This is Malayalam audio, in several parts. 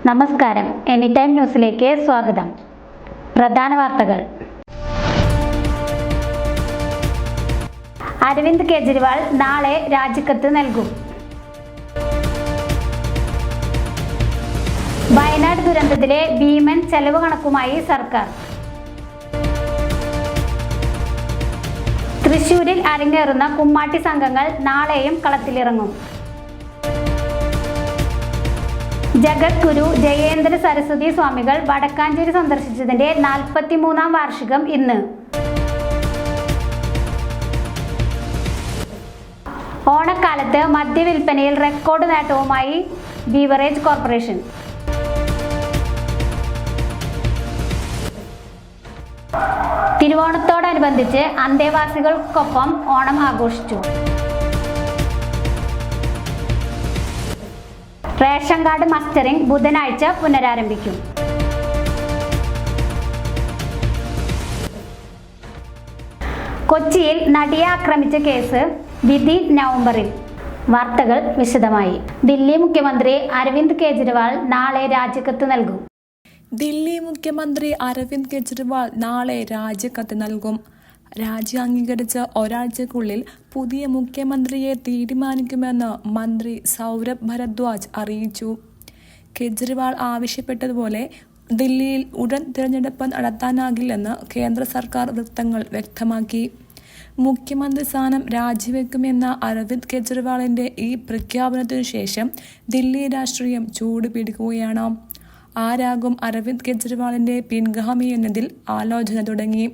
നമസ്കാരം, എനിടൈം ന്യൂസിലേക്ക് സ്വാഗതം. പ്രധാന വാർത്തകൾ. അരവിന്ദ് കെജ്രിവാൾ നാളെ രാജിക്കത്ത് നൽകും. വയനാട് ദുരന്തത്തിലെ ഭീമൻ ചെലവ് കണക്കുമായി സർക്കാർ. തൃശൂരിൽ അരങ്ങേറുന്ന കുമ്മാട്ടി സംഘങ്ങൾ നാളെയും കളത്തിലിറങ്ങും. ജഗദ്ഗുരു ജയേന്ദ്ര സരസ്വതി സ്വാമികൾ വടക്കാഞ്ചേരി സന്ദർശിച്ചതിന്റെ 43-ാം വാർഷികം ഇന്ന്. ഓണക്കാലത്ത് മദ്യവിൽപ്പനയിൽ റെക്കോർഡ് നേട്ടവുമായി ബീവറേജ് കോർപ്പറേഷൻ. തിരുവോണത്തോടനുബന്ധിച്ച് അന്തേവാസികൾക്കൊപ്പം ഓണം ആഘോഷിച്ചു. റേഷൻ കാർഡ് മസ്റ്ററിംഗ് ബുധനാഴ്ച പുനരാരംഭിക്കും. കൊച്ചിയിൽ നടിയെ ആക്രമിച്ച കേസ് വിധി നവംബറിൽ. വാർത്തകൾ വിശദമായി. ദില്ലി മുഖ്യമന്ത്രി അരവിന്ദ് കെജ്രിവാൾ നാളെ രാജിക്കത്ത് നൽകും. ദില്ലി മുഖ്യമന്ത്രി അരവിന്ദ് കെജ്രിവാൾ നാളെ രാജിക്കത്ത് നൽകും. രാജി അംഗീകരിച്ച് ഒരാഴ്ചക്കുള്ളിൽ പുതിയ മുഖ്യമന്ത്രിയെ തീരുമാനിക്കുമെന്ന് മന്ത്രി സൗരഭ് ഭരദ്വാജ് അറിയിച്ചു. കെജ്രിവാൾ ആവശ്യപ്പെട്ടതുപോലെ ദില്ലിയിൽ ഉടൻ തിരഞ്ഞെടുപ്പ് നടത്താനാകില്ലെന്ന് കേന്ദ്ര സർക്കാർ വൃത്തങ്ങൾ വ്യക്തമാക്കി. മുഖ്യമന്ത്രി സ്ഥാനം രാജിവെക്കുമെന്ന അരവിന്ദ് കെജ്രിവാളിന്റെ ഈ പ്രഖ്യാപനത്തിനു ശേഷം ദില്ലി രാഷ്ട്രീയം ചൂടുപിടിക്കുകയാണ്. ആരാകും അരവിന്ദ് കെജ്രിവാളിന്റെ പിൻഗാമി എന്നതിൽ ആലോചന തുടങ്ങി.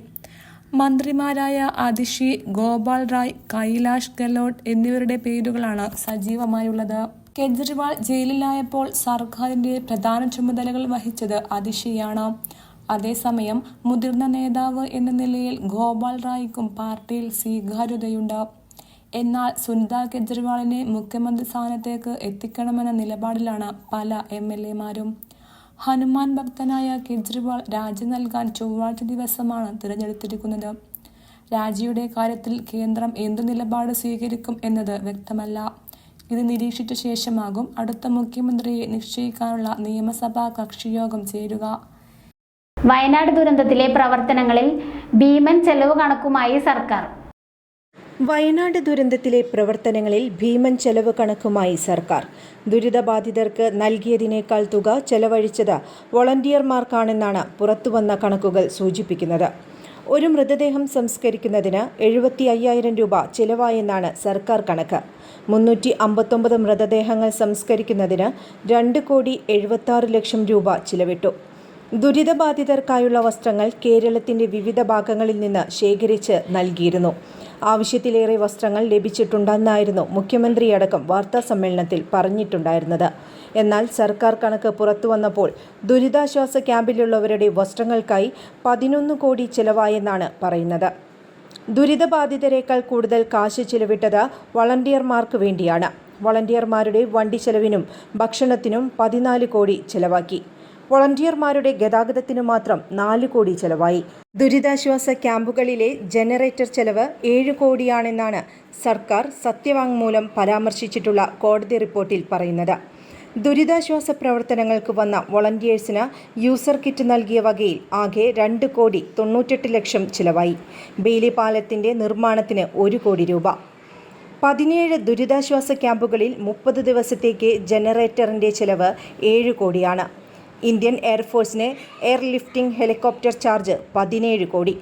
മന്ത്രിമാരായ അതിഷി, ഗോപാൽ റായ്, കൈലാഷ് ഗെഹ്ലോട്ട് എന്നിവരുടെ പേരുകളാണ് സജീവമായുള്ളത്. കെജ്രിവാൾ ജയിലിലായപ്പോൾ സർക്കാരിന്റെ പ്രധാന ചുമതലകൾ വഹിച്ചത് അതിഷിയാണ്. അതേസമയം മുതിർന്ന നേതാവ് എന്ന നിലയിൽ ഗോപാൽ റായ്ക്കും പാർട്ടിയിൽ സ്വീകാര്യതയുണ്ട്. എന്നാൽ സുനിത കെജ്രിവാളിനെ മുഖ്യമന്ത്രി സ്ഥാനത്തേക്ക് എത്തിക്കണമെന്ന നിലപാടിലാണ് പല MLA-മാരും. ഹനുമാൻ ഭക്തനായ കെജ്രിവാൾ രാജി നൽകാൻ ചൊവ്വാഴ്ച ദിവസമാണ് തിരഞ്ഞെടുത്തിരിക്കുന്നത്. രാജിയുടെ കാര്യത്തിൽ കേന്ദ്രം എന്തു നിലപാട് സ്വീകരിക്കും എന്നത് വ്യക്തമല്ല. ഇത് നിരീക്ഷിച്ച ശേഷമാകും അടുത്ത മുഖ്യമന്ത്രിയെ നിശ്ചയിക്കാനുള്ള നിയമസഭാ കക്ഷിയോഗം ചേരുക. വയനാട് ദുരന്തത്തിലെ പ്രവർത്തനങ്ങളിൽ ഭീമൻ ചെലവ് കണക്കുമായി സർക്കാർ. വയനാട് ദുരന്തത്തിലെ പ്രവർത്തനങ്ങളിൽ ഭീമൻ ചെലവ് കണക്കുമായി സർക്കാർ. ദുരിതബാധിതർക്ക് നൽകിയതിനേക്കാൾ തുക ചെലവഴിച്ചത് വോളണ്ടിയർമാർക്കാണെന്നാണ് പുറത്തുവന്ന കണക്കുകൾ സൂചിപ്പിക്കുന്നത്. ഒരു മൃതദേഹം സംസ്കരിക്കുന്നതിന് 75,000 രൂപ ചെലവായെന്നാണ് സർക്കാർ കണക്ക്. 359 മൃതദേഹങ്ങൾ സംസ്കരിക്കുന്നതിന് 2,76,00,000 രൂപ ചിലവിട്ടു. ദുരിതബാധിതർക്കായുള്ള വസ്ത്രങ്ങൾ കേരളത്തിന്റെ വിവിധ ഭാഗങ്ങളിൽ നിന്ന് ശേഖരിച്ച് നൽകിയിരുന്നു. ആവശ്യത്തിലേറെ വസ്ത്രങ്ങൾ ലഭിച്ചിട്ടുണ്ടെന്നായിരുന്നു മുഖ്യമന്ത്രിയടക്കം വാർത്താസമ്മേളനത്തിൽ പറഞ്ഞിട്ടുണ്ടായിരുന്നത്. എന്നാൽ സർക്കാർ കണക്ക് പുറത്തുവന്നപ്പോൾ ദുരിതാശ്വാസ ക്യാമ്പിലുള്ളവരുടെ വസ്ത്രങ്ങൾക്കായി 11 കോടി ചെലവായെന്നാണ് പറയുന്നത്. ദുരിതബാധിതരേക്കാൾ കൂടുതൽ കാശ് ചിലവിട്ടത് വളണ്ടിയർമാർക്ക് വേണ്ടിയാണ്. വളണ്ടിയർമാരുടെ വണ്ടി ചെലവിനും ഭക്ഷണത്തിനും 14 കോടി ചെലവാക്കി. വോളണ്ടിയർമാരുടെ ഗതാഗതത്തിനു മാത്രം 4 കോടി ചെലവായി. ദുരിതാശ്വാസ ക്യാമ്പുകളിലെ ജനറേറ്റർ ചെലവ് 7 കോടിയാണെന്നാണ് സർക്കാർ സത്യവാങ്മൂലം പരാമർശിച്ചിട്ടുള്ള കോടതി റിപ്പോർട്ടിൽ പറയുന്നത്. ദുരിതാശ്വാസ പ്രവർത്തനങ്ങൾക്ക് വന്ന വോളണ്ടിയേഴ്സിന് യൂസർ കിറ്റ് നൽകിയ വകയിൽ ആകെ 2,98,00,000 ചിലവായി. ബെയിലി പാലത്തിന്റെ നിർമ്മാണത്തിന് 1 കോടി രൂപ. 17 ദുരിതാശ്വാസ ക്യാമ്പുകളിൽ 30 ദിവസത്തേക്ക് ജനറേറ്ററിന്റെ ചെലവ് 7 കോടിയാണ്. ഇന്ത്യൻ എയർഫോഴ്സിന് എയർലിഫ്റ്റിംഗ് ഹെലികോപ്റ്റർ ചാർജ് 17 കോടി.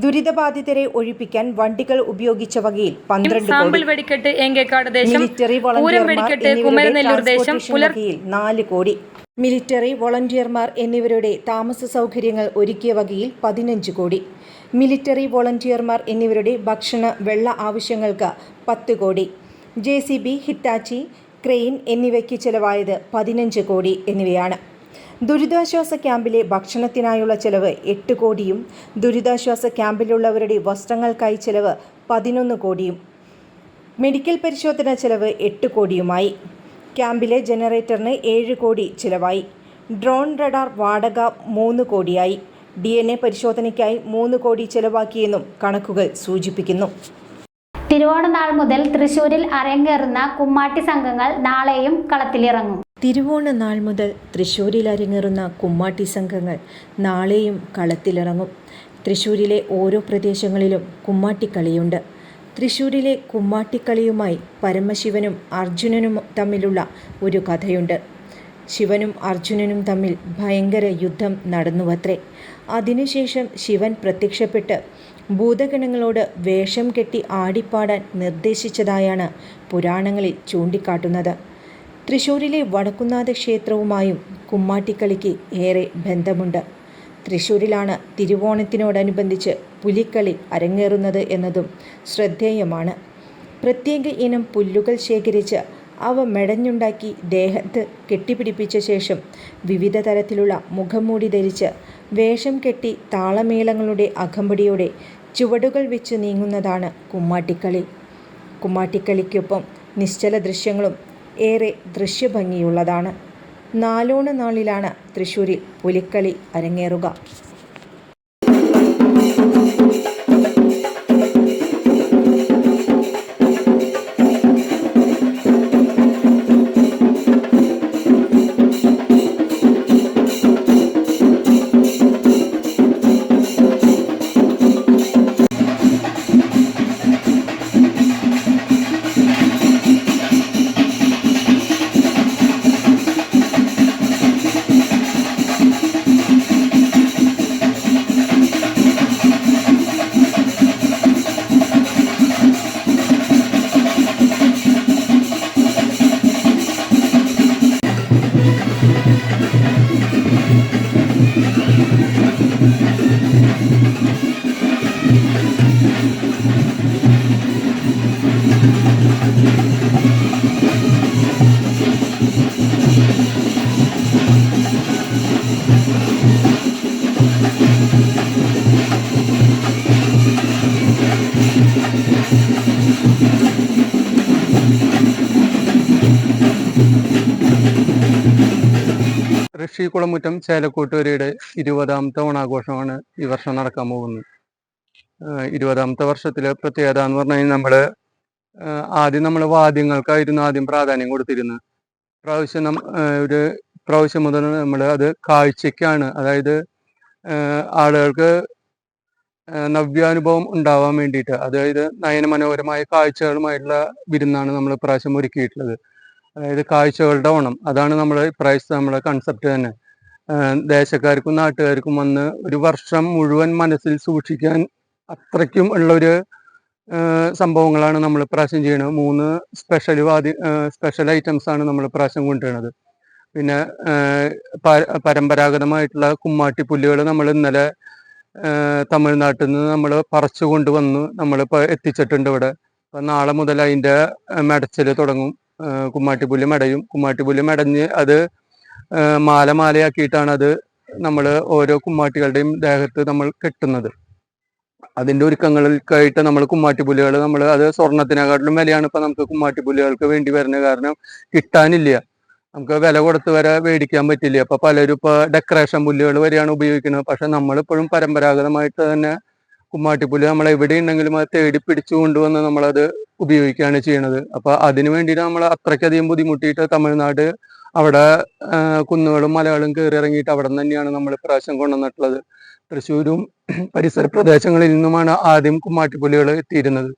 ദുരിതബാധിതരെ ഒഴിപ്പിക്കാൻ വണ്ടികൾ ഉപയോഗിച്ച വകയിൽ 12 കോടി. മിലിറ്ററി വോളണ്ടിയർമാർ വകയിൽ 4 കോടി. മിലിറ്ററി വോളണ്ടിയർമാർ എന്നിവരുടെ താമസ സൗകര്യങ്ങൾ ഒരുക്കിയ വകയിൽ 15 കോടി. മിലിറ്ററി വോളണ്ടിയർമാർ എന്നിവരുടെ ഭക്ഷണ വെള്ള ആവശ്യങ്ങൾക്ക് 10 കോടി. JCB, ഹിറ്റാച്ചി, ക്രെയിൻ എന്നിവയ്ക്ക് ചെലവായത് 15 കോടി എന്നിവയാണ്. ദുരിതാശ്വാസ ക്യാമ്പിലെ ഭക്ഷണത്തിനായുള്ള ചെലവ് 8 കോടിയും ദുരിതാശ്വാസ ക്യാമ്പിലുള്ളവരുടെ വസ്ത്രങ്ങൾക്കായി ചെലവ് 11 കോടിയും മെഡിക്കൽ പരിശോധന ചെലവ് 8 കോടിയുമായി. ക്യാമ്പിലെ ജനറേറ്ററിന് 7 കോടി ചിലവായി. ഡ്രോൺ റഡാർ വാടക 3 കോടിയായി. DNA പരിശോധനയ്ക്കായി 3 കോടി ചെലവാക്കിയെന്നും കണക്കുകൾ സൂചിപ്പിക്കുന്നു. തിരുവോണനാൾ മുതൽ തൃശൂരിൽ അരങ്ങേറുന്ന കുമ്മാട്ടി സംഘങ്ങൾ നാളെയും കളത്തിലിറങ്ങും. തിരുവോണ നാൾ മുതൽ തൃശ്ശൂരിൽ അരങ്ങേറുന്ന കുമ്മാട്ടി സംഘങ്ങൾ നാളെയും കളത്തിലിറങ്ങും. തൃശ്ശൂരിലെ ഓരോ പ്രദേശങ്ങളിലും കുമ്മാട്ടിക്കളിയുണ്ട്. തൃശ്ശൂരിലെ കുമ്മാട്ടിക്കളിയുമായി പരമശിവനും അർജുനനും തമ്മിലുള്ള ഒരു കഥയുണ്ട്. ശിവനും അർജുനനും തമ്മിൽ ഭയങ്കര യുദ്ധം നടന്നുവത്രേ. അതിനുശേഷം ശിവൻ പ്രത്യക്ഷപ്പെട്ട് ഭൂതഗണങ്ങളോട് വേഷം കെട്ടി ആടിപ്പാടാൻ നിർദ്ദേശിച്ചതായാണ് പുരാണങ്ങളിൽ ചൂണ്ടിക്കാട്ടുന്നത്. തൃശ്ശൂരിലെ വടക്കുന്നാഥ ക്ഷേത്രവുമായും കുമ്മാട്ടിക്കളിക്ക് ഏറെ ബന്ധമുണ്ട്. തൃശ്ശൂരിലാണ് തിരുവോണത്തിനോടനുബന്ധിച്ച് പുലിക്കളി അരങ്ങേറുന്നത് എന്നതും ശ്രദ്ധേയമാണ്. പ്രത്യേക ഇനം പുല്ലുകൾ ശേഖരിച്ച് അവ മെടഞ്ഞുണ്ടാക്കി ദേഹത്ത് കെട്ടിപ്പിടിപ്പിച്ച ശേഷം വിവിധ തരത്തിലുള്ള മുഖംമൂടി ധരിച്ച് വേഷം കെട്ടി താളമേളങ്ങളുടെ അകമ്പടിയോടെ ചുവടുകൾ വെച്ച് നീങ്ങുന്നതാണ് കുമ്മാട്ടിക്കളി. കുമ്മാട്ടിക്കളിക്കൊപ്പം നിശ്ചല ദൃശ്യങ്ങളും ഏറെ ദൃശ്യഭംഗിയുള്ളതാണ്. നാലോണ നാളിലാണ് തൃശ്ശൂരിൽ പുലിക്കളി അരങ്ങേറുക. ഋഷികുളമുറ്റം ചേലക്കോട്ടുവരയുടെ 20ാമത്തെ ഓണാഘോഷമാണ് ഈ വർഷം നടക്കാൻ പോകുന്നത്. 20ാമത്തെ വർഷത്തിലെ പ്രത്യേകത എന്ന് പറഞ്ഞു കഴിഞ്ഞാൽ ആദ്യം നമ്മൾ വാദ്യങ്ങൾക്കായിരുന്നു ആദ്യം പ്രാധാന്യം കൊടുത്തിരുന്നത്. പ്രാവശ്യം മുതൽ നമ്മൾ അത് കാഴ്ചയ്ക്കാണ്, അതായത് ആളുകൾക്ക് നവ്യാനുഭവം ഉണ്ടാവാൻ വേണ്ടിയിട്ട്, അതായത് നയനമനോഹരമായ കാഴ്ചകളുമായിട്ടുള്ള വിരുന്നാണ് നമ്മൾ ഇപ്രാവശ്യം ഒരുക്കിയിട്ടുള്ളത്. അതായത് കാഴ്ചകളുടെ ഓണം, അതാണ് നമ്മുടെ ഇപ്രാവശ്യത്തെ നമ്മുടെ കൺസെപ്റ്റ് തന്നെ. ദേശക്കാർക്കും നാട്ടുകാർക്കും വന്ന് ഒരു വർഷം മുഴുവൻ മനസ്സിൽ സൂക്ഷിക്കാൻ അത്രയ്ക്കും ഉള്ളൊരു സംഭവങ്ങളാണ് നമ്മൾ ഇപ്രാവശ്യം ചെയ്യുന്നത്. 3 സ്പെഷ്യൽ ഐറ്റംസ് ആണ് നമ്മൾ ഇപ്രാവശ്യം കൊണ്ടുവരുന്നത്. പിന്നെ പരമ്പരാഗതമായിട്ടുള്ള കുമ്മാട്ടി പുല്ലുകൾ നമ്മൾ ഇന്നലെ തമിഴ്നാട്ടിൽ നിന്ന് നമ്മൾ പറിച്ചു കൊണ്ടുവന്ന് നമ്മളിപ്പോൾ എത്തിച്ചിട്ടുണ്ട് ഇവിടെ. അപ്പം നാളെ മുതൽ അതിൻ്റെ മെടച്ചിൽ തുടങ്ങും. കുമ്മാട്ടിപ്പുല്ല് മെടയും. കുമ്മാട്ടിപ്പുല്ല് മെടഞ്ഞ് അത് മാലയാക്കിയിട്ടാണ് അത് നമ്മൾ ഓരോ കുമ്മാട്ടികളുടെയും ദേഹത്ത് നമ്മൾ കെട്ടുന്നത്. അതിൻ്റെ ഒരുക്കങ്ങൾക്കായിട്ട് നമ്മൾ കുമ്മാട്ടിപ്പുല്ലുകൾ അത് സ്വർണത്തിനെക്കാട്ടിലും വിലയാണ് ഇപ്പം നമുക്ക് കുമ്മാട്ടിപ്പുല്ലുകൾക്ക് വേണ്ടി വരുന്നത്. കാരണം കിട്ടാനില്ല, നമുക്ക് വില കൊടുത്ത് വരെ മേടിക്കാൻ പറ്റില്ല. അപ്പം പലരും ഇപ്പോൾ ഡെക്കറേഷൻ പുല്ലുകൾ വരെയാണ് ഉപയോഗിക്കുന്നത്. പക്ഷെ നമ്മളിപ്പോഴും പരമ്പരാഗതമായിട്ട് തന്നെ കുമ്മാട്ടിപ്പുല്ല് നമ്മൾ എവിടെ ഉണ്ടെങ്കിലും അത് തേടി പിടിച്ചു കൊണ്ടുവന്ന് നമ്മളത് ഉപയോഗിക്കുകയാണ് ചെയ്യണത്. അപ്പോൾ അതിന് വേണ്ടിയിട്ട് നമ്മൾ അത്രയ്ക്കധികം ബുദ്ധിമുട്ടിയിട്ട് തമിഴ്നാട് അവിടെ കുന്നുകളും മലകളും കയറി ഇറങ്ങിയിട്ട് അവിടെ നിന്ന് തന്നെയാണ് നമ്മൾ ഇപ്രാവശ്യം കൊണ്ടുവന്നിട്ടുള്ളത്. തൃശ്ശൂരും പരിസര പ്രദേശങ്ങളിൽ നിന്നുമാണ് ആദ്യം കുമ്മാട്ടിപ്പുല്ലുകൾ കിട്ടിയിരുന്നത്.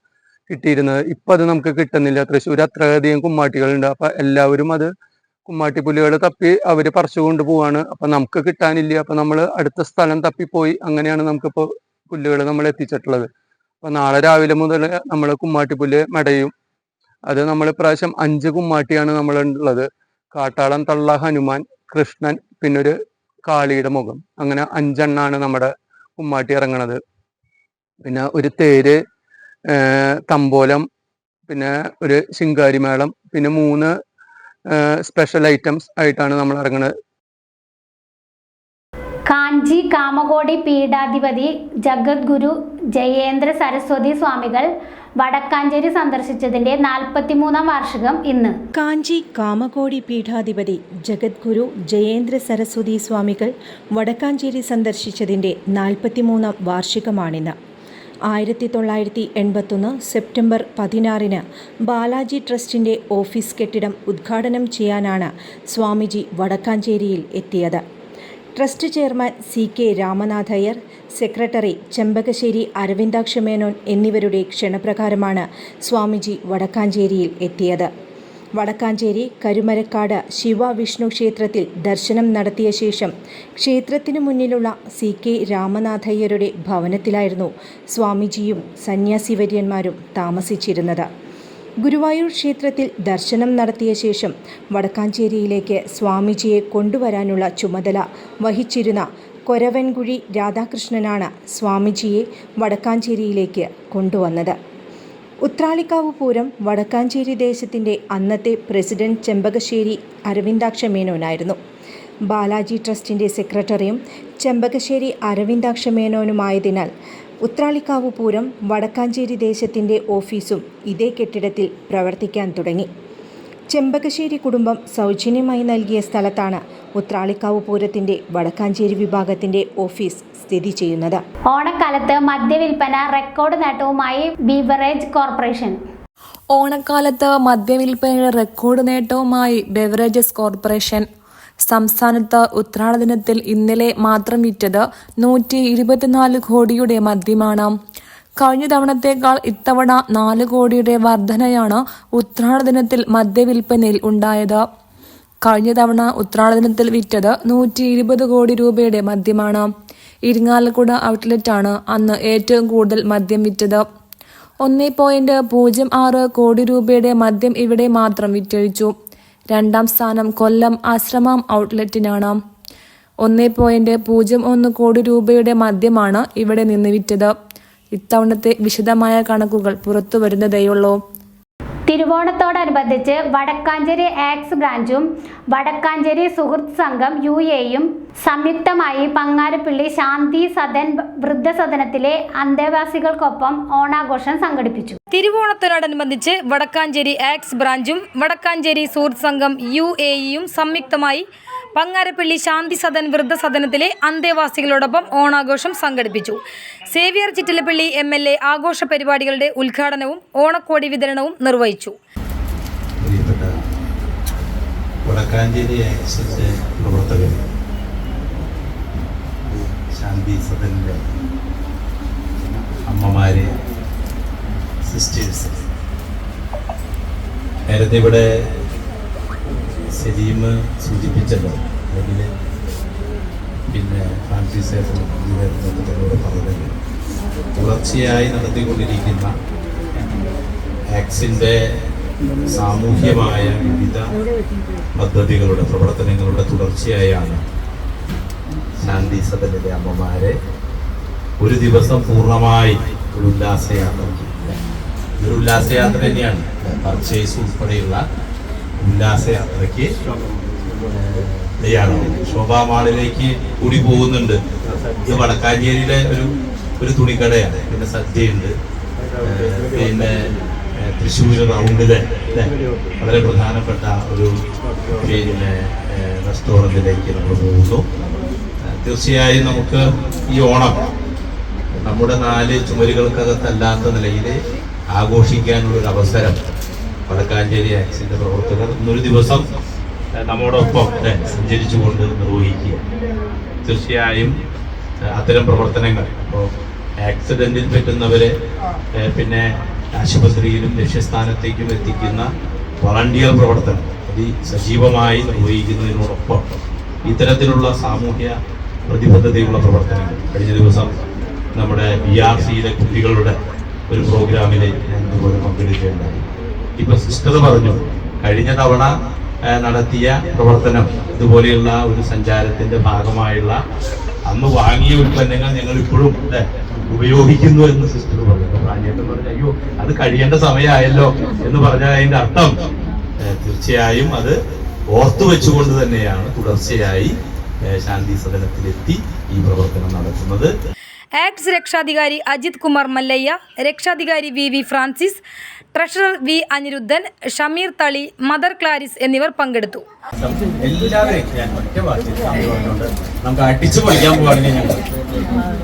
ഇപ്പം അത് നമുക്ക് കിട്ടുന്നില്ല. തൃശ്ശൂർ അത്രയധികം കുമ്മാട്ടികളുണ്ട്. അപ്പം എല്ലാവരും അത് കുമ്മാട്ടിപ്പുല്ലുകൾ തപ്പി അവർ പറിച്ചു കൊണ്ടുപോവാണ്. അപ്പം നമുക്ക് കിട്ടാനില്ല. അപ്പം നമ്മൾ അടുത്ത സ്ഥലം തപ്പിപ്പോയി അങ്ങനെയാണ് നമുക്കിപ്പോൾ പുല്ലുകൾ നമ്മൾ എത്തിച്ചിട്ടുള്ളത്. അപ്പോൾ നാളെ രാവിലെ മുതൽ നമ്മൾ കുമ്മാട്ടിപ്പുല്ല് മെടയും. അത് നമ്മൾ ഇപ്രാവശ്യം 5 കുമ്മാട്ടിയാണ് നമ്മളുള്ളത്. കാട്ടാളൻ, തള്ള, ഹനുമാൻ, കൃഷ്ണൻ, പിന്നൊരു കാളിയുടെ മുഖം, അങ്ങനെ 5 എണ്ണാണ് നമ്മുടെ കുമ്മാട്ടി ഇറങ്ങണത്. പിന്നെ ഒരു തേര്, തമ്പോലം, പിന്നെ ഒരു ശിങ്കാരിമേളം, പിന്നെ 3 സ്പെഷ്യൽ ഐറ്റംസ് ആയിട്ടാണ് നമ്മൾ ഇറങ്ങുന്നത്. കാഞ്ചി കാമകോടി പീഠാധിപതി ജഗദ്ഗുരു ജയേന്ദ്ര സരസ്വതി സ്വാമികൾ വടക്കാഞ്ചേരി സന്ദർശിച്ചതിന്റെ 43ാം വാർഷികം ഇന്ന്. കാഞ്ചി കാമകോടി പീഠാധിപതി ജഗദ്ഗുരു ജയേന്ദ്ര സരസ്വതി സ്വാമികൾ വടക്കാഞ്ചേരി സന്ദർശിച്ചതിന്റെ 43ാം വാർഷികമാണിന്ന്. 1981 സെപ്റ്റംബർ 16 ബാലാജി ട്രസ്റ്റിൻ്റെ ഓഫീസ് കെട്ടിടം ഉദ്ഘാടനം ചെയ്യാനാണ് സ്വാമിജി വടക്കാഞ്ചേരിയിൽ എത്തിയത്. Trust chairman CK Ramanath Iyer, secretary Chembakassery Aravindaksha Menon എന്നിവരുടെ ക്ഷണപ്രകാരമാണ് സ്വാമിജി വടക്കാഞ്ചേരിയിൽ എത്തിയത്. വടക്കാഞ്ചേരി കരുമരക്കാട് ശിവ വിഷ്ണു ക്ഷേത്രത്തിൽ ദർശനം നടത്തിയ ശേഷം ക്ഷേത്രത്തിനു മുന്നിലുള്ള CK രാമനാഥയ്യരുടെ ഭവനത്തിലായിരുന്നു സ്വാമിജിയും സന്യാസിവര്യന്മാരും താമസിച്ചിരുന്നത്. ഗുരുവായൂർ ക്ഷേത്രത്തിൽ ദർശനം നടത്തിയ ശേഷം വടക്കാഞ്ചേരിയിലേക്ക് സ്വാമിജിയെ കൊണ്ടുവരാനുള്ള ചുമതല വഹിച്ചിരുന്ന കൊരവൻകുഴി രാധാകൃഷ്ണനാണ് സ്വാമിജിയെ വടക്കാഞ്ചേരിയിലേക്ക് കൊണ്ടുവന്നത്. ഉത്രാളിക്കാവ് പൂരം വടക്കാഞ്ചേരി ദേശത്തിൻ്റെ അന്നത്തെ പ്രസിഡന്റ് ചെമ്പകശ്ശേരി അരവിന്ദാക്ഷ മേനോനായിരുന്നു. ബാലാജി ട്രസ്റ്റിൻ്റെ സെക്രട്ടറിയും ചെമ്പകശ്ശേരി അരവിന്ദാക്ഷ മേനോനുമായതിനാൽ ഉത്രാളിക്കാവ് പൂരം വടക്കാഞ്ചേരി ദേശത്തിൻ്റെ ഓഫീസും ഇതേ കെട്ടിടത്തിൽ പ്രവർത്തിക്കാൻ തുടങ്ങി. ചെമ്പകശ്ശേരി കുടുംബം സൗജന്യമായി നൽകിയ സ്ഥലത്താണ് ഉത്രാളിക്കാവ് പൂരത്തിൻ്റെ വടക്കാഞ്ചേരി വിഭാഗത്തിൻ്റെ ഓഫീസ് സ്ഥിതി ചെയ്യുന്നത്. ഓണക്കാലത്ത് മദ്യവിൽപ്പന റെക്കോർഡ് നേട്ടവുമായി ബീവറേജ് കോർപ്പറേഷൻ. ഓണക്കാലത്ത് മദ്യവിൽപ്പനയുടെ റെക്കോർഡ് നേട്ടവുമായി ബെവറേജസ് കോർപ്പറേഷൻ. സംസ്ഥാനത്ത് ഉത്രാട ദിനത്തിൽ ഇന്നലെ മാത്രം വിറ്റത് 124 കോടിയുടെ മദ്യമാണ്. കഴിഞ്ഞ തവണത്തേക്കാൾ ഇത്തവണ 4 കോടിയുടെ വർധനയാണ് ഉത്രാട ദിനത്തിൽ മദ്യവിൽപ്പനയിൽ ഉണ്ടായത്. കഴിഞ്ഞ തവണ ഉത്രാട ദിനത്തിൽ വിറ്റത് 120 കോടി രൂപയുടെ മദ്യമാണ്. ഇരിങ്ങാലക്കുട ഔട്ട്ലെറ്റാണ് അന്ന് ഏറ്റവും കൂടുതൽ മദ്യം വിറ്റത്. 1.06 കോടി രൂപയുടെ മദ്യം ഇവിടെ മാത്രം വിറ്റഴിച്ചു. രണ്ടാം സ്ഥാനം കൊല്ലം ആശ്രമം ഔട്ട്ലെറ്റിനാണ്. 1.01 കോടി രൂപയുടെ മദ്യമാണ് ഇവിടെ നിന്ന് വിറ്റത്. ഇത്തവണത്തെ വിശദമായ കണക്കുകൾ പുറത്തു വരുന്നതേയുള്ളൂ. തിരുവോണത്തോടനുബന്ധിച്ച് വടക്കാഞ്ചേരി ആക്സ് ബ്രാഞ്ചും വടക്കാഞ്ചേരി സുഹൃത്ത് സംഘം UAയും സംയുക്തമായി പങ്ങാരപ്പള്ളി ശാന്തി സദൻ വൃദ്ധസദനത്തിലെ അന്തേവാസികൾക്കൊപ്പം ഓണാഘോഷം സംഘടിപ്പിച്ചു. തിരുവോണത്തോടനുബന്ധിച്ച് വടക്കാഞ്ചേരി ആക്സ് ബ്രാഞ്ചും വടക്കാഞ്ചേരി സുഹൃത്ത് സംഘം UAയും സംയുക്തമായി പങ്ങാരപ്പള്ളി ശാന്തി സദൻ വൃദ്ധസദനത്തിലെ അന്തേവാസികളോടൊപ്പം ഓണാഘോഷം സംഘടിപ്പിച്ചു. സേവ്യർ ചിറ്റിലപ്പള്ളി MLA ആഘോഷ പരിപാടികളുടെ ഉദ്ഘാടനവും ഓണക്കോടി വിതരണവും നിർവഹിച്ചു. വടക്കാഞ്ചേരി ആക്സിന്റെ പ്രവർത്തകർ, ശാന്തി സദനിലെ അമ്മമാര്, സിസ്റ്റേഴ്സ്, നേരത്തെ ഇവിടെ സലീം സൂചിപ്പിച്ചല്ലോ, അല്ലെങ്കിൽ പിന്നെ ഫ്രാൻസിസ് നേതൃത്വത്തിലൂടെ പറഞ്ഞത്, തുടർച്ചയായി നടത്തിക്കൊണ്ടിരിക്കുന്ന ആക്സിൻ്റെ സാമൂഹ്യമായ വിവിധ പദ്ധതികളുടെ പ്രവർത്തനങ്ങളുടെ തുടർച്ചയായാണ് ശാന്തി സദനിലെ അമ്മമാരെ ഒരു ദിവസം പൂർണ്ണമായി ഒരു ഉല്ലാസയാത്രയ്ക്ക്, ഇതൊരു ഉല്ലാസയാത്ര തന്നെയാണ്, പർച്ചേസ് ഉൾപ്പെടെയുള്ള ഉല്ലാസയാത്രയ്ക്ക് തയ്യാറാണ്. ശോഭാ മാളിലേക്ക് കൂടി പോകുന്നുണ്ട്. ഇത് വടക്കാഞ്ചേരിയിലെ ഒരു തുണിക്കടയാണ്. പിന്നെ സദ്യയുണ്ട്. പിന്നെ തൃശ്ശൂർ റൗണ്ടിലെ വളരെ പ്രധാനപ്പെട്ട ഒരു പിന്നെ റെസ്റ്റോറൻറ്റിലേക്ക് നമ്മൾ പോകുന്നു. തീർച്ചയായും നമുക്ക് ഈ ഓണം നമ്മുടെ 4 ചുമരുകൾക്കകത്തല്ലാത്ത നിലയിൽ ആഘോഷിക്കാനുള്ളൊരു അവസരം വടക്കാഞ്ചേരി ആക്സിന്റെ പ്രവർത്തകർ ഇന്നൊരു ദിവസം നമ്മോടൊപ്പം സഞ്ചരിച്ചുകൊണ്ട് നിർവഹിക്കുക. തീർച്ചയായും അത്തരം പ്രവർത്തനങ്ങൾ, ഇപ്പോൾ ആക്സിഡന്റിൽ പറ്റുന്നവരെ പിന്നെ ആശുപത്രിയിലും ലക്ഷ്യസ്ഥാനത്തേക്കും എത്തിക്കുന്ന വളണ്ടിയർ പ്രവർത്തനം സജീവമായി നിർവഹിക്കുന്നതിനോടൊപ്പം ഇത്തരത്തിലുള്ള സാമൂഹ്യ പ്രതിബദ്ധതയുള്ള പ്രവർത്തനങ്ങൾ, കഴിഞ്ഞ ദിവസം നമ്മുടെ BRCയിലെ കുട്ടികളുടെ ഒരു പ്രോഗ്രാമിൽ ഞാൻ ഇതുപോലെ പങ്കെടുക്കുകയുണ്ടായി. ഇപ്പൊ സിസ്റ്റർ പറഞ്ഞു, കഴിഞ്ഞ തവണ നടത്തിയ പ്രവർത്തനം ഇതുപോലെയുള്ള ഒരു സഞ്ചാരത്തിന്റെ ഭാഗമായുള്ള അന്ന് വാങ്ങിയ ഉൽപ്പന്നങ്ങൾ ഞങ്ങൾ ഇപ്പോഴും ഉപയോഗിക്കുന്നു എന്ന് സിസ്റ്റർ പറഞ്ഞു. പ്രാഞ്ചേട്ടൻ പറഞ്ഞു, അയ്യോ അത് കഴിയേണ്ട സമയമായല്ലോ എന്ന് പറഞ്ഞാൽ അതിന്റെ അർത്ഥം തീർച്ചയായും അത് ഓർത്തു വെച്ചുകൊണ്ട് തന്നെയാണ് തുടർച്ചയായി ശാന്തി സദനത്തിലെത്തി ഈ പ്രവർത്തനം നടത്തുന്നത്. ആക്ട്സ് രക്ഷാധികാരി അജിത് കുമാർ മല്ലയ്യ, രക്ഷാധികാരി V Francis, treasurer V Anirudhan, Shameer Thali, Mother Claris എന്നിവർ പങ്കെടുത്തു. എല്ലാവരെയും ഞാൻ ഒറ്റ വാക്കിൽ നമുക്ക് അടിച്ചു പൊളിക്കാൻ പോവാണെങ്കിൽ ഞങ്ങൾ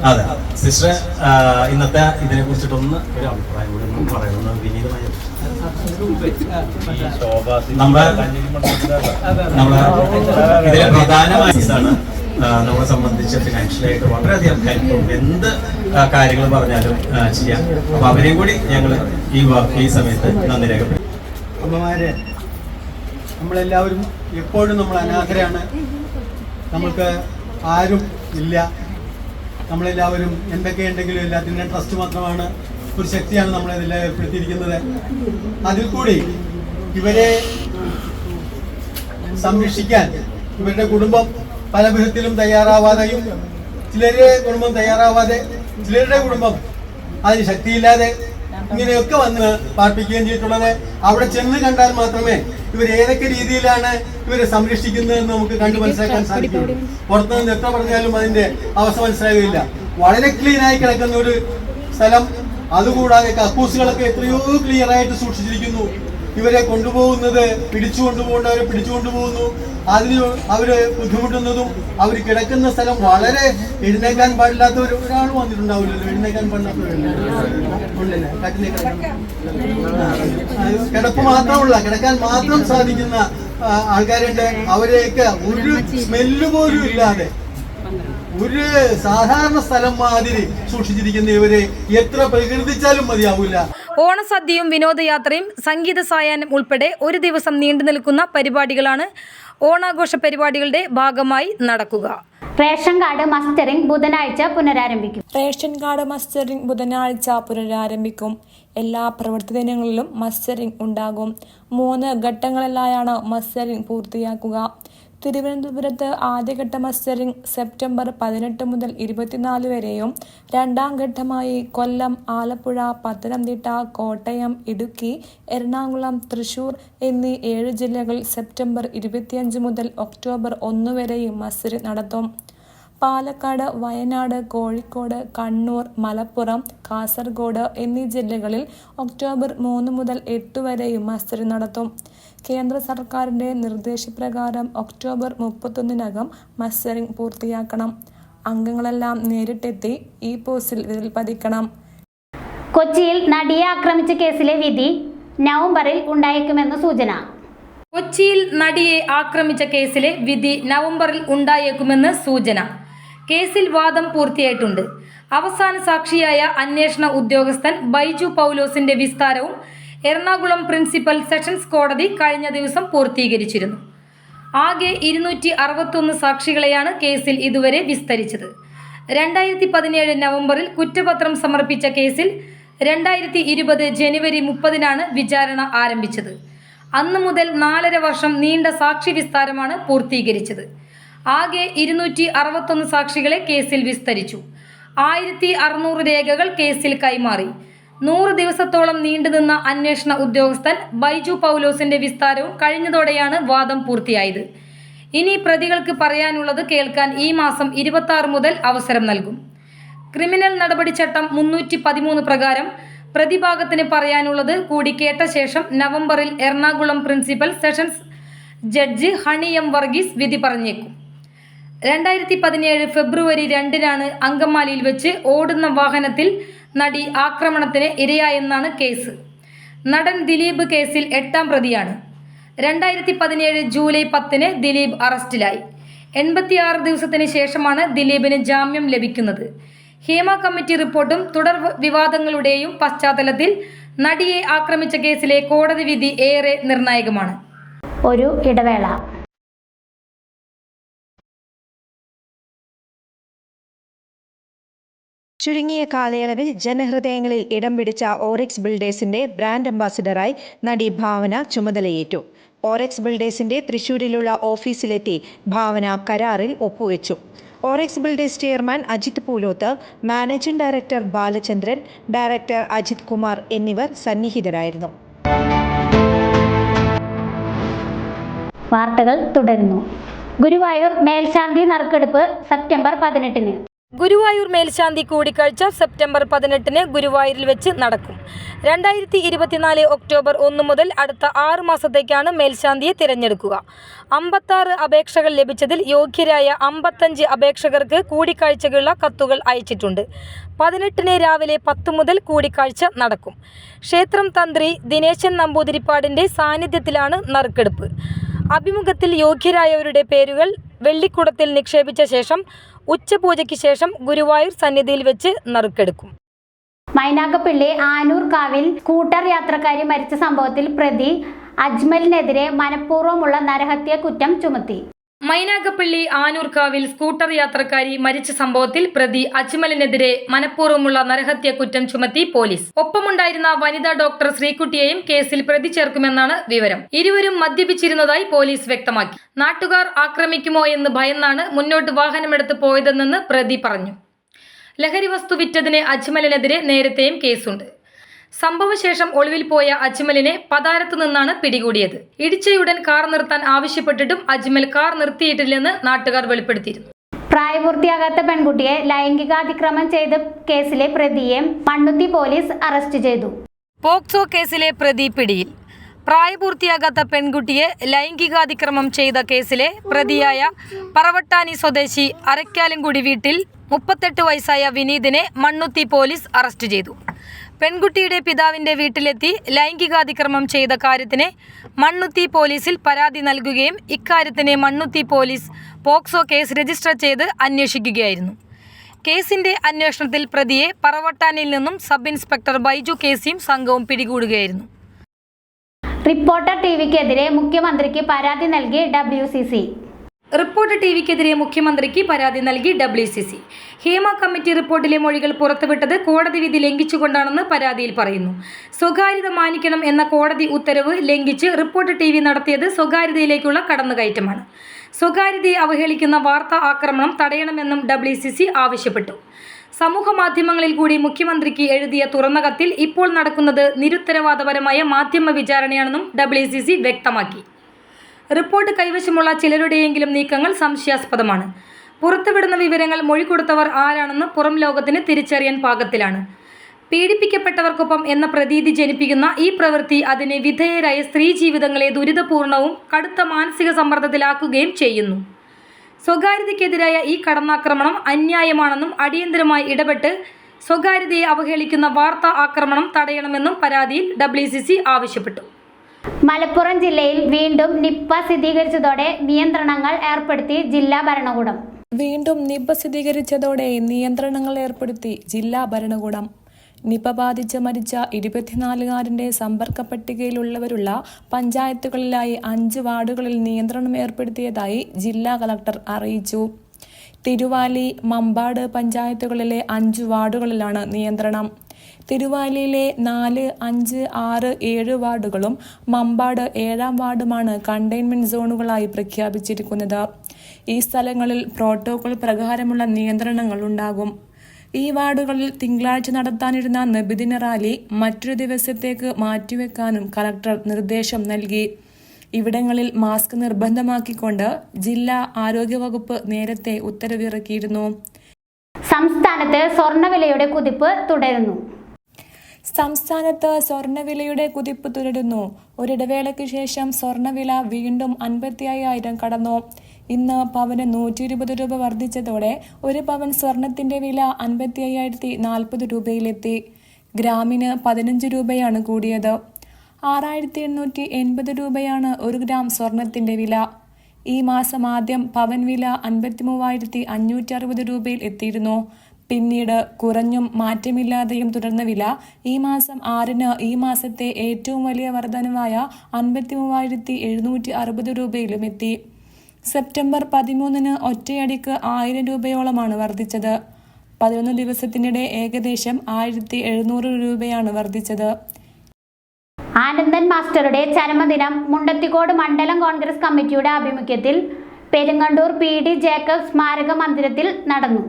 അതെ സിസ്റ്റർ ഇന്നത്തെ ഇതിനെ കുറിച്ചിട്ടൊന്ന് ഒരു അഭിപ്രായം കൂടി ഒന്നും പറയണമെന്ന് വിനീതമായി നമ്മളെ ഇതിലെ പ്രധാനമായിട്ടാണ് നമ്മളെ സംബന്ധിച്ച് ഫിനാൻഷ്യലായിട്ട് വളരെയധികം ഹെൽപ്പും എന്ത് കാര്യങ്ങൾ പറഞ്ഞാലും ചെയ്യാം. അപ്പൊ അവരെയും കൂടി ഞങ്ങൾ ഈ സമയത്ത് നന്ദി രേഖപ്പെടുത്തും. അമ്മമാരെ, നമ്മളെല്ലാവരും എപ്പോഴും നമ്മൾ അനാഥരാണ്, നമ്മൾക്ക് ആരും ഇല്ല. നമ്മളെല്ലാവരും എന്തൊക്കെയുണ്ടെങ്കിലും എല്ലാത്തിൻ്റെ ട്രസ്റ്റ് മാത്രമാണ്, ഒരു ശക്തിയാണ് നമ്മളെല്ലാം ഏർപ്പെടുത്തിയിരിക്കുന്നത്. അതിൽ കൂടി ഇവരെ സംരക്ഷിക്കാൻ ഇവരുടെ കുടുംബം പല വിധത്തിലും തയ്യാറാവാതെയും ചിലരുടെ കുടുംബം തയ്യാറാവാതെ ചിലരുടെ കുടുംബം അതിന് ശക്തിയില്ലാതെ ഇങ്ങനെയൊക്കെ വന്ന് പാർപ്പിക്കുകയും ചെയ്തിട്ടുള്ളത്. അവിടെ ചെന്ന് കണ്ടാൽ മാത്രമേ ഇവർ ഏതൊക്കെ രീതിയിലാണ് ഇവരെ സംരക്ഷിക്കുന്നതെന്ന് നമുക്ക് കണ്ടു മനസ്സിലാക്കാൻ സാധിക്കും. പുറത്തുനിന്ന് എത്ര പറഞ്ഞാലും അതിന്റെ അവസ്ഥ മനസ്സിലാകില്ല. വളരെ ക്ലീൻ ആയി കിടക്കുന്ന ഒരു സ്ഥലം, അതുകൂടാതെ കക്കൂസുകളൊക്കെ എത്രയോ ക്ലിയർ ആയിട്ട് സൂക്ഷിച്ചിരിക്കുന്നു. ഇവരെ കൊണ്ടുപോകുന്നത് പിടിച്ചുകൊണ്ടുപോകേണ്ടവരെ പിടിച്ചുകൊണ്ടുപോകുന്നു. അതിന് അവര് ബുദ്ധിമുട്ടുന്നതും അവർ കിടക്കുന്ന സ്ഥലം വളരെ എഴുന്നേക്കാൻ പാടില്ലാത്ത ഒരാൾ വന്നിട്ടുണ്ടാവില്ലല്ലോ. എഴുന്നേക്കാൻ പാടില്ലാത്തവരല്ലേ കിടപ്പ് മാത്രമുള്ള കിടക്കാൻ മാത്രം സാധിക്കുന്ന ആൾക്കാരുണ്ട്. അവരെയൊക്കെ ഒരു സ്മെല്ല് പോലും ഇല്ലാതെ ഒരു സാധാരണ സ്ഥലം മാതിരി സൂക്ഷിച്ചിരിക്കുന്ന ഇവരെ എത്ര പ്രകീർത്തിച്ചാലും മതിയാവില്ല. ഓണസദ്യയും വിനോദയാത്രയും സംഗീത സായാഹ്നം ഉൾപ്പെടെ ഒരു ദിവസം നീണ്ടു നിൽക്കുന്ന പരിപാടികളാണ് ഓണാഘോഷ പരിപാടികളുടെ ഭാഗമായി നടക്കുക. റേഷൻ കാർഡ് മസ്റ്ററിംഗ് ബുധനാഴ്ച പുനരാരംഭിക്കും. റേഷൻ കാർഡ് മസ്റ്ററിംഗ് ബുധനാഴ്ച പുനരാരംഭിക്കും. എല്ലാ പ്രവൃത്തി ദിനങ്ങളിലും മസ്റ്ററിംഗ് ഉണ്ടാകും. 3 ഘട്ടങ്ങളിലായാണ് മസ്റ്ററിംഗ് പൂർത്തിയാക്കുക. തിരുവനന്തപുരത്ത് ആദ്യഘട്ട മസ്റ്ററിംഗ് സെപ്റ്റംബർ 18 മുതൽ 24 വരെയും, രണ്ടാം ഘട്ടമായി കൊല്ലം, ആലപ്പുഴ, പത്തനംതിട്ട, കോട്ടയം, ഇടുക്കി, എറണാകുളം, തൃശൂർ എന്നീ 7 ജില്ലകളിൽ സെപ്റ്റംബർ 25 മുതൽ ഒക്ടോബർ 1 വരെയും മസ്റ്ററിംഗ് നടത്തും. പാലക്കാട്, വയനാട്, കോഴിക്കോട്, കണ്ണൂർ, മലപ്പുറം, കാസർഗോഡ് എന്നീ ജില്ലകളിൽ ഒക്ടോബർ 3 മുതൽ 8 വരെയും മസ്റ്ററിംഗ് നടത്തും. കേന്ദ്ര സർക്കാരിന്റെ നിർദ്ദേശപ്രകാരം ഒക്ടോബർ 31-നകം മസ്റ്ററിംഗ് പൂർത്തിയാക്കണം. അംഗങ്ങളെല്ലാം നേരിട്ടെത്തി ഈ പോസ്റ്റിൽ വിരൽ പതിക്കണം. കൊച്ചിയിൽ നടിയെ ആക്രമിച്ച കേസിലെ വിധി നവംബറിൽ ഉണ്ടായേക്കുമെന്ന് സൂചന. കൊച്ചിയിൽ നടിയെ ആക്രമിച്ച കേസിലെ വിധി നവംബറിൽ ഉണ്ടായേക്കുമെന്ന് സൂചന. കേസിൽ വാദം പൂർത്തിയായിട്ടുണ്ട്. അവസാന സാക്ഷിയായ അന്വേഷണ ഉദ്യോഗസ്ഥൻ ബൈജു പൗലോസിന്റെ വിസ്താരവും എറണാകുളം പ്രിൻസിപ്പൽ സെഷൻസ് കോടതി കഴിഞ്ഞ ദിവസം പൂർത്തീകരിച്ചിരുന്നു. ആകെ 261 സാക്ഷികളെയാണ് കേസിൽ ഇതുവരെ വിസ്തരിച്ചത്. 2017 നവംബറിൽ കുറ്റപത്രം സമർപ്പിച്ച കേസിൽ 2020 ജനുവരി 30-നാണ് വിചാരണ ആരംഭിച്ചത്. അന്ന് മുതൽ 4.5 വർഷം നീണ്ട സാക്ഷി വിസ്താരമാണ് പൂർത്തീകരിച്ചത്. ആകെ 261 സാക്ഷികളെ കേസിൽ വിസ്തരിച്ചു. 1600 രേഖകൾ കേസിൽ കൈമാറി. 100 ദിവസത്തോളം നീണ്ടുനിന്ന അന്വേഷണ ഉദ്യോഗസ്ഥൻ ബൈജു പൗലോസിന്റെ വിസ്താരവും കഴിഞ്ഞതോടെയാണ് വാദം പൂർത്തിയായത്. ഇനി പ്രതികൾക്ക് പറയാനുള്ളത് കേൾക്കാൻ ഈ മാസം 26 മുതൽ അവസരം നൽകും. ക്രിമിനൽ നടപടിച്ചട്ടം 313 പ്രകാരം പ്രതിഭാഗത്തിന് പറയാനുള്ളത് കൂടി കേട്ട ശേഷം നവംബറിൽ Ernakulam principal sessions judge honey M Varghese വിധി പറഞ്ഞേക്കും. 2017 ഫെബ്രുവരി 2-നാണ് അങ്കമാലിയിൽ വെച്ച് ഓടുന്ന വാഹനത്തിൽ നടി ആക്രമണത്തിന് ഇരയായെന്നാണ് കേസ്. നടൻ ദിലീപ് കേസിൽ 8-ാം പ്രതിയാണ്. 2017 ജൂലൈ 10-ന് ദിലീപ് അറസ്റ്റിലായി. 86 ദിവസത്തിന് ശേഷമാണ് ദിലീപിന് ജാമ്യം ലഭിക്കുന്നത്. ഹേമ കമ്മിറ്റി റിപ്പോർട്ടും തുടർ വിവാദങ്ങളുടെയും പശ്ചാത്തലത്തിൽ നടിയെ ആക്രമിച്ച കേസിലെ കോടതി വിധി ഏറെ നിർണായകമാണ്. ഒരു ഇടവേള. ചുരുങ്ങിയ കാലയളവിൽ ജനഹൃദയങ്ങളിൽ ഇടം പിടിച്ച ഓറിക്സ് ബിൽഡേഴ്സിന്റെ ബ്രാൻഡ് അംബാസിഡറായി നടി ഭാവന ചുമതലയേറ്റു. ഓറിക്സ് ബിൽഡേഴ്സിന്റെ തൃശൂരിലുള്ള ഓഫീസിലെത്തി ഭാവന കരാറിൽ ഒപ്പുവെച്ചു. Orix builders chairman Ajith Poolothu, managing director Balachandran, director Ajith Kumar എന്നിവർ സന്നിഹിതരായിരുന്നു. വാർത്തകൾ തുടരുന്നു. ഗുരുവായൂർ മേൽശാന്തി നറുക്കെടുപ്പ് സെപ്റ്റംബർ 18-ന്. ഗുരുവായൂർ മേൽശാന്തി കൂടിക്കാഴ്ച സെപ്റ്റംബർ 18 ഗുരുവായൂരിൽ വെച്ച് നടക്കും. 2024 ഒക്ടോബർ 1 മുതൽ അടുത്ത 6 മാസത്തേക്കാണ് മേൽശാന്തിയെ തിരഞ്ഞെടുക്കുക. 56 അപേക്ഷകൾ ലഭിച്ചതിൽ യോഗ്യരായ 55 അപേക്ഷകർക്ക് കൂടിക്കാഴ്ചയ്ക്കുള്ള കത്തുകൾ അയച്ചിട്ടുണ്ട്. 18 രാവിലെ 10 മുതൽ കൂടിക്കാഴ്ച നടക്കും. ക്ഷേത്രം തന്ത്രി ദിനേശൻ നമ്പൂതിരിപ്പാടിൻ്റെ സാന്നിധ്യത്തിലാണ് നറുക്കെടുപ്പ്. അഭിമുഖത്തിൽ യോഗ്യരായവരുടെ പേരുകൾ വെള്ളിക്കുടത്തിൽ നിക്ഷേപിച്ച ശേഷം ഉച്ചപൂജയ്ക്ക് ശേഷം ഗുരുവായൂർ സന്നിധിയിൽ വെച്ച് നറുക്കെടുക്കും. മൈനാഗപ്പള്ളി ആനൂർ കാവിൽ സ്കൂട്ടർ യാത്രക്കാരി മരിച്ച സംഭവത്തിൽ പ്രതി അജ്മലിനെതിരെ മനഃപൂർവ്വമുള്ള നരഹത്യാ കുറ്റം ചുമത്തി. മൈനാഗപ്പള്ളി ആനൂർക്കാവിൽ സ്കൂട്ടർ യാത്രക്കാരി മരിച്ച സംഭവത്തിൽ പ്രതി അജ്മലിനെതിരെ മനഃപൂർവ്വമുള്ള നരഹത്യാ കുറ്റം ചുമത്തി പോലീസ്. ഒപ്പമുണ്ടായിരുന്ന വനിതാ ഡോക്ടർ ശ്രീകുട്ടിയെയും കേസിൽ പ്രതി ചേർക്കുമെന്നാണ് വിവരം. ഇരുവരും മദ്യപിച്ചിരുന്നതായി പോലീസ് വ്യക്തമാക്കി. നാട്ടുകാർ ആക്രമിക്കുമോ എന്ന് ഭയന്നാണ് മുന്നോട്ട് വാഹനമെടുത്ത് പോയതെന്ന് പ്രതി പറഞ്ഞു. ലഹരി വസ്തു വിറ്റതിന് അജ്മലിനെതിരെ നേരത്തെയും കേസുണ്ട്. സംഭവശേഷം ഒളിവിൽ പോയ അജ്മലിനെ പതാരത്തു നിന്നാണ് പിടികൂടിയത്. ഇടിച്ചയുടൻ കാർ നിർത്താൻ ആവശ്യപ്പെട്ടിട്ടും അജ്മൽ കാർ നിർത്തിയിട്ടില്ലെന്ന് നാട്ടുകാർ വെളിപ്പെടുത്തിയിരുന്നു. പ്രായപൂർത്തിയാകാത്ത പെൺകുട്ടിയെ ലൈംഗികാതിക്രമം ചെയ്ത കേസിലെ പ്രതിയെ മണ്ണുത്തി പോലീസ് അറസ്റ്റ് ചെയ്തു. പോക്സോ കേസിലെ പ്രതി പിടിയിൽ. പ്രായപൂർത്തിയാകാത്ത പെൺകുട്ടിയെ ലൈംഗികാതിക്രമം ചെയ്ത കേസിലെ പ്രതിയായ പറവട്ടാനി സ്വദേശി അരക്കാലുംകുടി വീട്ടിൽ 38 വയസ്സായ വിനീതിനെ മണ്ണുത്തി പോലീസ് അറസ്റ്റ് ചെയ്തു. പെൺകുട്ടിയുടെ പിതാവിൻ്റെ വീട്ടിലെത്തി ലൈംഗികാതിക്രമം ചെയ്ത കാര്യത്തിന് മണ്ണുത്തി പോലീസിൽ പരാതി നൽകുകയും ഇക്കാര്യത്തിന് Mannuthy police POCSO case register ചെയ്ത് അന്വേഷിക്കുകയായിരുന്നു. കേസിൻ്റെ അന്വേഷണത്തിൽ പ്രതിയെ പറവട്ടാനിൽ നിന്നും സബ് ഇൻസ്പെക്ടർ ബൈജു കേസിയും സംഘവും പിടികൂടുകയായിരുന്നു. റിപ്പോർട്ടർ ടിവിക്കെതിരെ മുഖ്യമന്ത്രിക്ക് പരാതി നൽകി WCC. റിപ്പോർട്ടർ ടിവിക്കെതിരെ മുഖ്യമന്ത്രിക്ക് പരാതി നൽകി WCC. ഹേമ കമ്മിറ്റി റിപ്പോർട്ടിലെ മൊഴികൾ പുറത്തുവിട്ടത് കോടതി വിധി ലംഘിച്ചുകൊണ്ടാണെന്ന് പരാതിയിൽ പറയുന്നു. സ്വകാര്യത മാനിക്കണം എന്ന കോടതി ഉത്തരവ് ലംഘിച്ച് റിപ്പോർട്ടർ TV നടത്തിയത് സ്വകാര്യതയിലേക്കുള്ള കടന്നുകയറ്റമാണ്. സ്വകാര്യതയെ അവഹേളിക്കുന്ന വാർത്താ ആക്രമണം തടയണമെന്നും WCC ആവശ്യപ്പെട്ടു. സമൂഹ മാധ്യമങ്ങളിൽ കൂടി മുഖ്യമന്ത്രിക്ക് എഴുതിയ തുറന്ന കത്തിൽ ഇപ്പോൾ നടക്കുന്നത് നിരുത്തരവാദപരമായ മാധ്യമ വിചാരണയാണെന്നും WCC വ്യക്തമാക്കി. റിപ്പോർട്ട് കൈവശമുള്ള ചിലരുടെയെങ്കിലും നീക്കങ്ങൾ സംശയാസ്പദമാണ്. പുറത്തുവിടുന്ന വിവരങ്ങൾ മൊഴി കൊടുത്തവർ ആരാണെന്ന് പുറം ലോകത്തിന് തിരിച്ചറിയാൻ പാകത്തിലാണ്. പീഡിപ്പിക്കപ്പെട്ടവർക്കൊപ്പം എന്ന പ്രതീതി ജനിപ്പിക്കുന്ന ഈ പ്രവൃത്തി അതിന് വിധേയരായ സ്ത്രീ ജീവിതങ്ങളെ ദുരിതപൂർണവും കടുത്ത മാനസിക സമ്മർദ്ദത്തിലാക്കുകയും ചെയ്യുന്നു. സ്വകാര്യതയ്ക്കെതിരായ ഈ കടന്നാക്രമണം അന്യായമാണെന്നും അടിയന്തരമായി ഇടപെട്ട് സ്വകാര്യതയെ അവഹേളിക്കുന്ന വാർത്താ ആക്രമണം തടയണമെന്നും പരാതിയിൽ WCC ആവശ്യപ്പെട്ടു. മലപ്പുറം ജില്ലയിൽ വീണ്ടും നിപ്പ സ്ഥിരീകരിച്ചതോടെ നിയന്ത്രണങ്ങൾ ഏർപ്പെടുത്തി ജില്ലാ ഭരണകൂടം. വീണ്ടും നിപ സ്ഥിരീകരിച്ചതോടെ നിയന്ത്രണങ്ങൾ ഏർപ്പെടുത്തി ജില്ലാ ഭരണകൂടം. നിപ ബാധിച്ച് മരിച്ച 24-കാരൻ്റെ സമ്പർക്ക പട്ടികയിലുള്ളവരുള്ള പഞ്ചായത്തുകളിലായി 5 വാർഡുകളിൽ നിയന്ത്രണം ഏർപ്പെടുത്തിയതായി ജില്ലാ കളക്ടർ അറിയിച്ചു. തിരുവാലി, മമ്പാട് പഞ്ചായത്തുകളിലെ 5 വാർഡുകളിലാണ് നിയന്ത്രണം. തിരുവാലിയിലെ 4, 5, 6, 7 വാർഡുകളും മമ്പാട് 7-ാം വാർഡുമാണ് കണ്ടെയ്ൻമെന്റ് സോണുകളായി പ്രഖ്യാപിച്ചിരിക്കുന്നത്. ഈ സ്ഥലങ്ങളിൽ പ്രോട്ടോകോൾ പ്രകാരമുള്ള നിയന്ത്രണങ്ങൾ ഉണ്ടാകും. ഈ വാർഡുകളിൽ തിങ്കളാഴ്ച നടത്താനിരുന്ന നബിദിന റാലി മറ്റൊരു ദിവസത്തേക്ക് മാറ്റിവെക്കാനും കലക്ടർ നിർദ്ദേശം നൽകി. ഇവിടങ്ങളിൽ മാസ്ക് നിർബന്ധമാക്കിക്കൊണ്ട് ജില്ലാ ആരോഗ്യവകുപ്പ് നേരത്തെ ഉത്തരവിറക്കിയിരുന്നു. സംസ്ഥാനത്ത് സ്വർണ്ണവിലയുടെ കുതിപ്പ് തുടരുന്നു. സംസ്ഥാനത്ത് സ്വർണ്ണവിലയുടെ കുതിപ്പ് തുടരുന്നു. ഒരിടവേളയ്ക്ക് ശേഷം സ്വർണ്ണവില വീണ്ടും 55,000 കടന്നു. ഇന്ന് പവന് 120 രൂപ വർദ്ധിച്ചതോടെ 1 പവൻ സ്വർണത്തിന്റെ വില 55,040 രൂപയിലെത്തി. ഗ്രാമിന് 15 രൂപയാണ് കൂടിയത്. 6,880 രൂപയാണ് 1 ഗ്രാം സ്വർണത്തിന്റെ വില. ഈ മാസം ആദ്യം പവൻ വില 53,560 രൂപയിൽ എത്തിയിരുന്നു. പിന്നീട് കുറഞ്ഞും മാറ്റമില്ലാതെയും തുടർന്ന വില ഈ മാസം 6-ന് ഈ മാസത്തെ ഏറ്റവും വലിയ വർധനവായ 53,760 രൂപയിലും എത്തി. സെപ്റ്റംബർ 13-ന് ഒറ്റയടിക്ക് 1000 രൂപയോളമാണ് വർദ്ധിച്ചത്. 11 ദിവസത്തിനിടെ ഏകദേശം 1,700 രൂപയാണ് വർദ്ധിച്ചത്. ആനന്ദൻ മാസ്റ്ററുടെ ചരമദിനം മുണ്ടത്തിക്കോട് മണ്ഡലം കോൺഗ്രസ് കമ്മിറ്റിയുടെ ആഭിമുഖ്യത്തിൽ പെരുങ്ങണ്ടൂർ PD ജേക്കബ് സ്മാരക മന്ദിരത്തിൽ നടന്നു.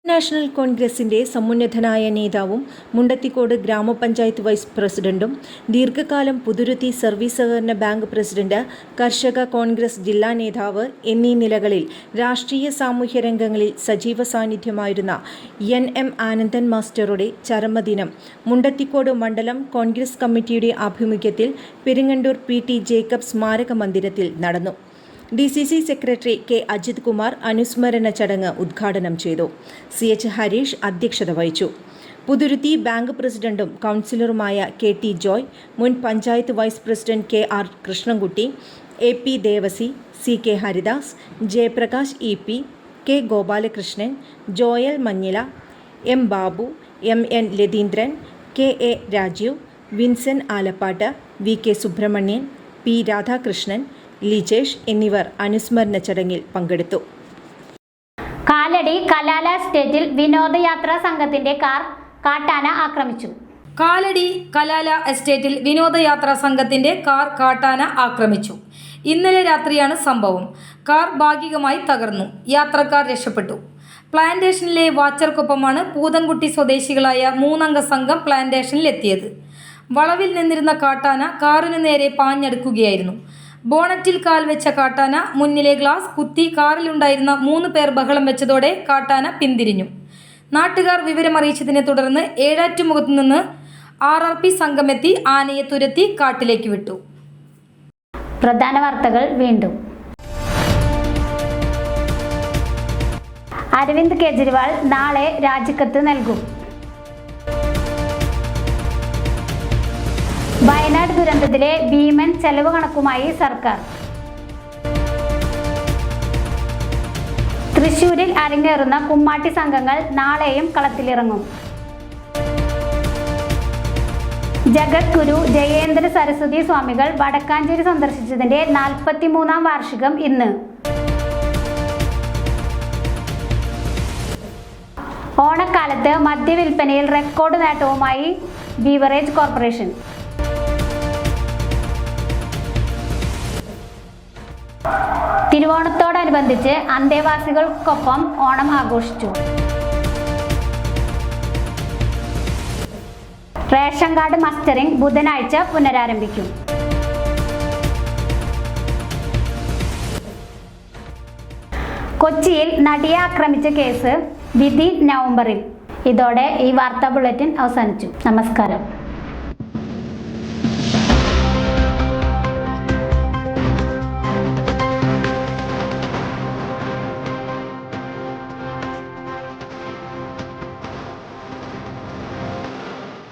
നാഷണൽ കോൺഗ്രസിന്റെ സമുന്നതനായ നേതാവും മുണ്ടത്തിക്കോട് ഗ്രാമപഞ്ചായത്ത് വൈസ് പ്രസിഡന്റും ദീർഘകാലം പുതുരുത്തി സർവീസ് സഹകരണ ബാങ്ക് പ്രസിഡന്റ്, കർഷക കോൺഗ്രസ് ജില്ലാ നേതാവ് എന്നീ നിലകളിൽ രാഷ്ട്രീയ സാമൂഹ്യ രംഗങ്ങളിൽ സജീവ സാന്നിധ്യമായിരുന്ന NM ആനന്ദൻ മാസ്റ്ററുടെ ചരമദിനം മുണ്ടത്തിക്കോട് മണ്ഡലം കോൺഗ്രസ് കമ്മിറ്റിയുടെ ആഭിമുഖ്യത്തിൽ പെരിങ്ങണ്ടൂർ PT ജേക്കബ് സ്മാരക മന്ദിരത്തിൽ നടന്നു. DCC secretary K. Ajith Kumar അനുസ്മരണ ചടങ്ങ് ഉദ്ഘാടനം ചെയ്തു. CH ഹരീഷ് അധ്യക്ഷത വഹിച്ചു. പുതുരുത്തി ബാങ്ക് പ്രസിഡന്റും കൗൺസിലറുമായ KT ജോയ്, മുൻ panchayat vice president KR Krishnankutty, AP Devassy, CK Haridas, Jayaprakash EP, K. Gopalakrishnan, Joel Manjila, M. Babu, MN Lathindran, KA Rajeev, Vinson Alappatt, VK Subramanian, P. Radhakrishnan, Lijesh എന്നിവർ അനുസ്മരണ ചടങ്ങിൽ പങ്കെടുത്തു. കാലടി കലാല എസ്റ്റേറ്റിൽ വിനോദയാത്രാ സംഘത്തിന്റെ കാർ കാട്ടാന ആക്രമിച്ചു. കാലടി കലാല എസ്റ്റേറ്റിൽ വിനോദയാത്രാ സംഘത്തിന്റെ കാർ കാട്ടാന ആക്രമിച്ചു. ഇന്നലെ രാത്രിയാണ് സംഭവം. കാർ ഭാഗികമായി തകർന്നു. യാത്രക്കാർ രക്ഷപ്പെട്ടു. പ്ലാന്റേഷനിലെ വാച്ചർക്കൊപ്പമാണ് പൂതൻകുട്ടി സ്വദേശികളായ 3 അംഗ സംഘം പ്ലാന്റേഷനിലെത്തിയത്. വളവിൽ നിന്നിരുന്ന കാട്ടാന കാറിനു നേരെ പാഞ്ഞെടുക്കുകയായിരുന്നു. ബോണറ്റിൽ കാൽ വെച്ച കാട്ടാന മുന്നിലെ ഗ്ലാസ് കുത്തി കാറിലുണ്ടായിരുന്ന 3 പേർ ബഹളം വെച്ചതോടെ കാട്ടാന പിന്തിരിഞ്ഞു. നാട്ടുകാർ വിവരമറിയിച്ചതിനെ തുടർന്ന് ഏഴാറ്റുമുഖത്തു നിന്ന് RRP സംഘമെത്തി ആനയെ തുരത്തി കാട്ടിലേക്ക് വിട്ടു. പ്രധാന വാർത്തകൾ വീണ്ടും. അരവിന്ദ് കെജ്രിവാൾ നാളെ രാജിക്കത്ത് നൽകും. വയനാട് ദുരന്തത്തിലെ ഭീമൻ ചെലവ് കണക്കുമായി സർക്കാർ. തൃശൂരിൽ അരങ്ങേറുന്ന കുമ്മാട്ടി സംഘങ്ങൾ നാളെയും കളത്തിലിറങ്ങും. ജഗദ്ഗുരു ജയേന്ദ്ര സരസ്വതി സ്വാമികൾ വടക്കാഞ്ചേരി സന്ദർശിച്ചതിന്റെ 43ാം വാർഷികം ഇന്ന്. ഓണക്കാലത്ത് മദ്യവിൽപ്പനയിൽ റെക്കോർഡ് നേട്ടവുമായി ബീവറേജ് കോർപ്പറേഷൻ. തിരുവോണത്തോടനുബന്ധിച്ച് അന്തേവാസികൾക്കൊപ്പം ഓണം ആഘോഷിച്ചു. റേഷൻ കാർഡ് മസ്റ്ററിംഗ് ബുധനാഴ്ച പുനരാരംഭിക്കും. കൊച്ചിയിൽ നടിയെ ആക്രമിച്ച കേസ് വിധി നവംബറിൽ. ഇതോടെ ഈ വാർത്താ ബുള്ളറ്റിൻ അവസാനിച്ചു. നമസ്കാരം.